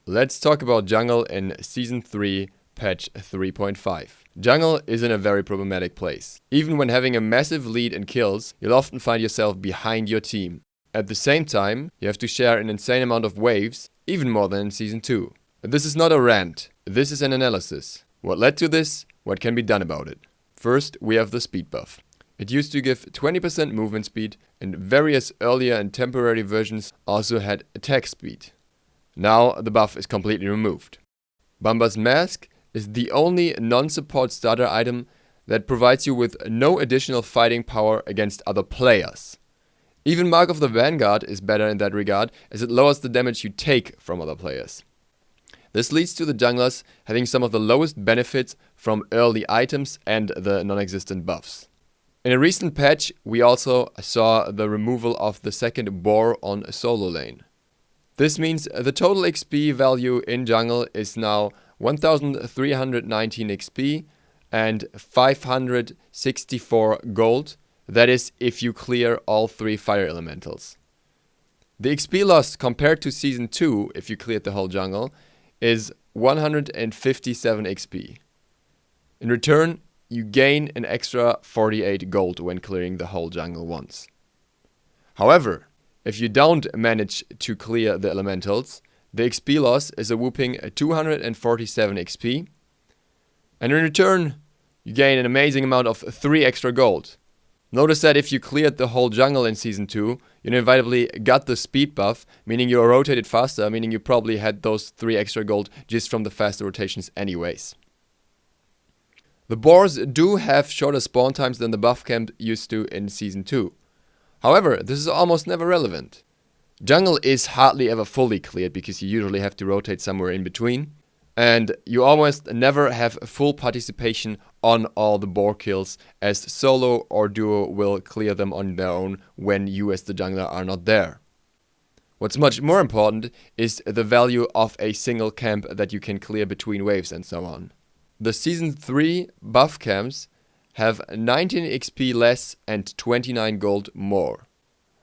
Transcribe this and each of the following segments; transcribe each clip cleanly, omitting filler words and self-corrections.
Let's talk about jungle in Season 3, patch 3.5. Jungle is in a very problematic place. Even when having a massive lead in kills, you'll often find yourself behind your team. At the same time, you have to share an insane amount of waves, even more than in Season 2. This is not a rant, this is an analysis. What led to this? What can be done about it? First, we have the speed buff. It used to give 20% movement speed, and various earlier and temporary versions also had attack speed. Now the buff is completely removed. Bumba's Mask is the only non-support starter item that provides you with no additional fighting power against other players. Even Mark of the Vanguard is better in that regard, as it lowers the damage you take from other players. This leads to the junglers having some of the lowest benefits from early items and the non-existent buffs. In a recent patch, we also saw the removal of the second boar on a solo lane. This means the total XP value in jungle is now 1319 XP and 564 gold. That is if you clear all 3 fire elementals. The XP loss compared to Season 2, if you cleared the whole jungle, is 157 XP. In return, you gain an extra 48 gold when clearing the whole jungle once. However, if you don't manage to clear the elementals, the XP loss is a whooping 247 XP. And in return, you gain an amazing amount of 3 extra gold. Notice that if you cleared the whole jungle in Season 2, you inevitably got the speed buff, meaning you rotated faster, meaning you probably had those 3 extra gold just from the faster rotations anyways. The boars do have shorter spawn times than the buff camp used to in Season 2. However, this is almost never relevant. Jungle is hardly ever fully cleared because you usually have to rotate somewhere in between. And you almost never have full participation on all the boar kills, as solo or duo will clear them on their own when you as the jungler are not there. What's much more important is the value of a single camp that you can clear between waves and so on. The Season 3 buff camps have 19 XP less and 29 gold more.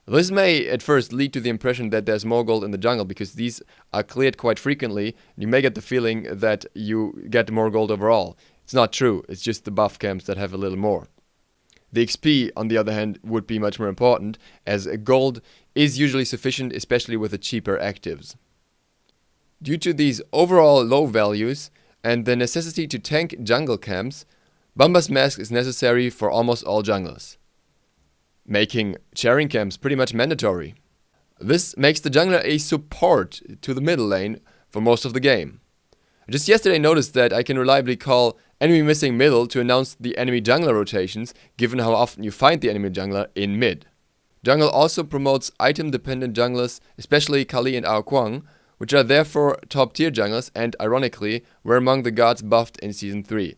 This may at first lead to the impression that there's more gold in the jungle because these are cleared quite frequently. You may get the feeling that you get more gold overall. It's not true, it's just the buff camps that have a little more. The XP, on the other hand, would be much more important, as gold is usually sufficient, especially with the cheaper actives. Due to these overall low values and the necessity to tank jungle camps, Bumba's Mask is necessary for almost all junglers, making sharing camps pretty much mandatory. This makes the jungler a support to the middle lane for most of the game. I just yesterday noticed that I can reliably call enemy missing middle to announce the enemy jungler rotations, given how often you find the enemy jungler in mid. Jungle also promotes item-dependent junglers, especially Kali and Ao Kuang, which are therefore top-tier junglers and, ironically, were among the gods buffed in Season 3.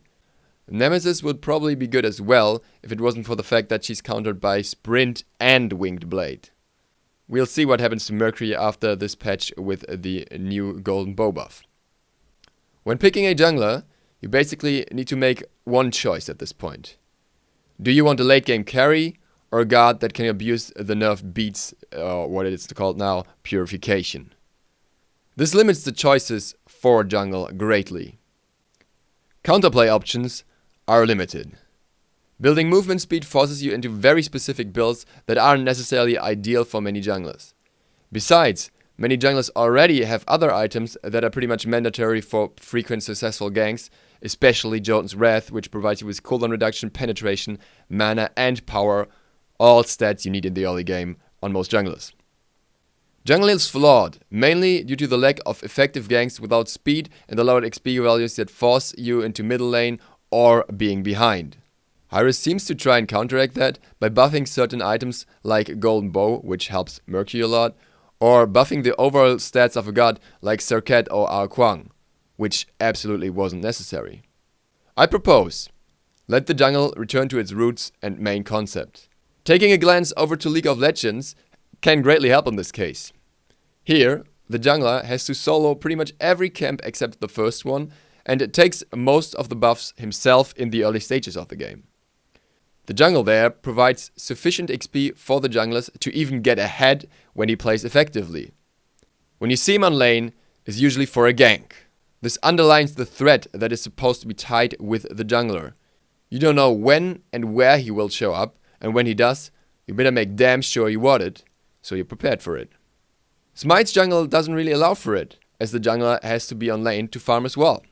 Nemesis would probably be good as well if it wasn't for the fact that she's countered by Sprint and Winged Blade. We'll see what happens to Mercury after this patch with the new Golden Bow buff. When picking a jungler, you basically need to make one choice at this point. Do you want a late game carry or a god that can abuse the nerf beats, what it's called now, purification? This limits the choices for jungle greatly. Counterplay options are limited. Building movement speed forces you into very specific builds that aren't necessarily ideal for many junglers. Besides, many junglers already have other items that are pretty much mandatory for frequent successful ganks, especially Jotun's Wrath, which provides you with cooldown reduction, penetration, mana and power, all stats you need in the early game on most junglers. Jungle is flawed, mainly due to the lack of effective ganks without speed and the lowered XP values that force you into middle lane or being behind. Hyris seems to try and counteract that by buffing certain items like Golden Bow, which helps Mercury a lot, or buffing the overall stats of a god like Serqet or Ao Kuang, which absolutely wasn't necessary. I propose, let the jungle return to its roots and main concept. Taking a glance over to League of Legends can greatly help in this case. Here, the jungler has to solo pretty much every camp except the first one, and it takes most of the buffs himself in the early stages of the game. The jungle there provides sufficient XP for the junglers to even get ahead when he plays effectively. When you see him on lane, is usually for a gank. This underlines the threat that is supposed to be tied with the jungler. You don't know when and where he will show up, and when he does, you better make damn sure you ward it, so you're prepared for it. Smite's jungle doesn't really allow for it, as the jungler has to be on lane to farm as well.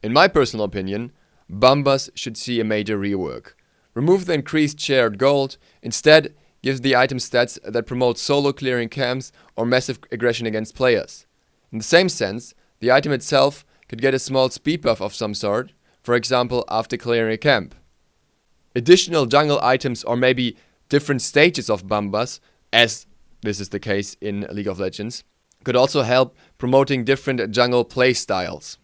In my personal opinion, Bombas should see a major rework. Remove the increased shared gold, instead give the item stats that promote solo clearing camps or massive aggression against players. In the same sense, the item itself could get a small speed buff of some sort, for example after clearing a camp. Additional jungle items or maybe different stages of Bombas, as this is the case in League of Legends, could also help promoting different jungle play styles.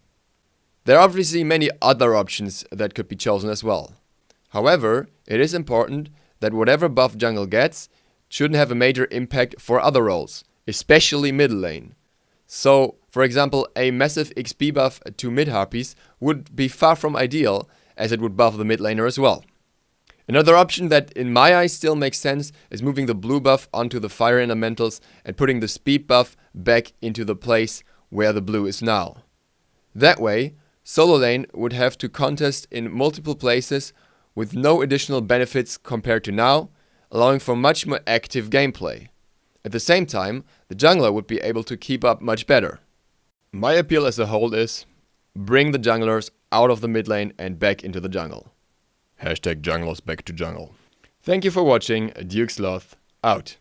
There are obviously many other options that could be chosen as well. However, it is important that whatever buff jungle gets shouldn't have a major impact for other roles, especially mid lane. So, for example, a massive XP buff to mid harpies would be far from ideal, as it would buff the mid laner as well. Another option that in my eyes still makes sense is moving the blue buff onto the fire elementals and putting the speed buff back into the place where the blue is now. That way, solo lane would have to contest in multiple places with no additional benefits compared to now, allowing for much more active gameplay. At the same time, the jungler would be able to keep up much better. My appeal as a whole is, bring the junglers out of the mid lane and back into the jungle. #junglers back to jungle. Thank you for watching. Duke Sloth out.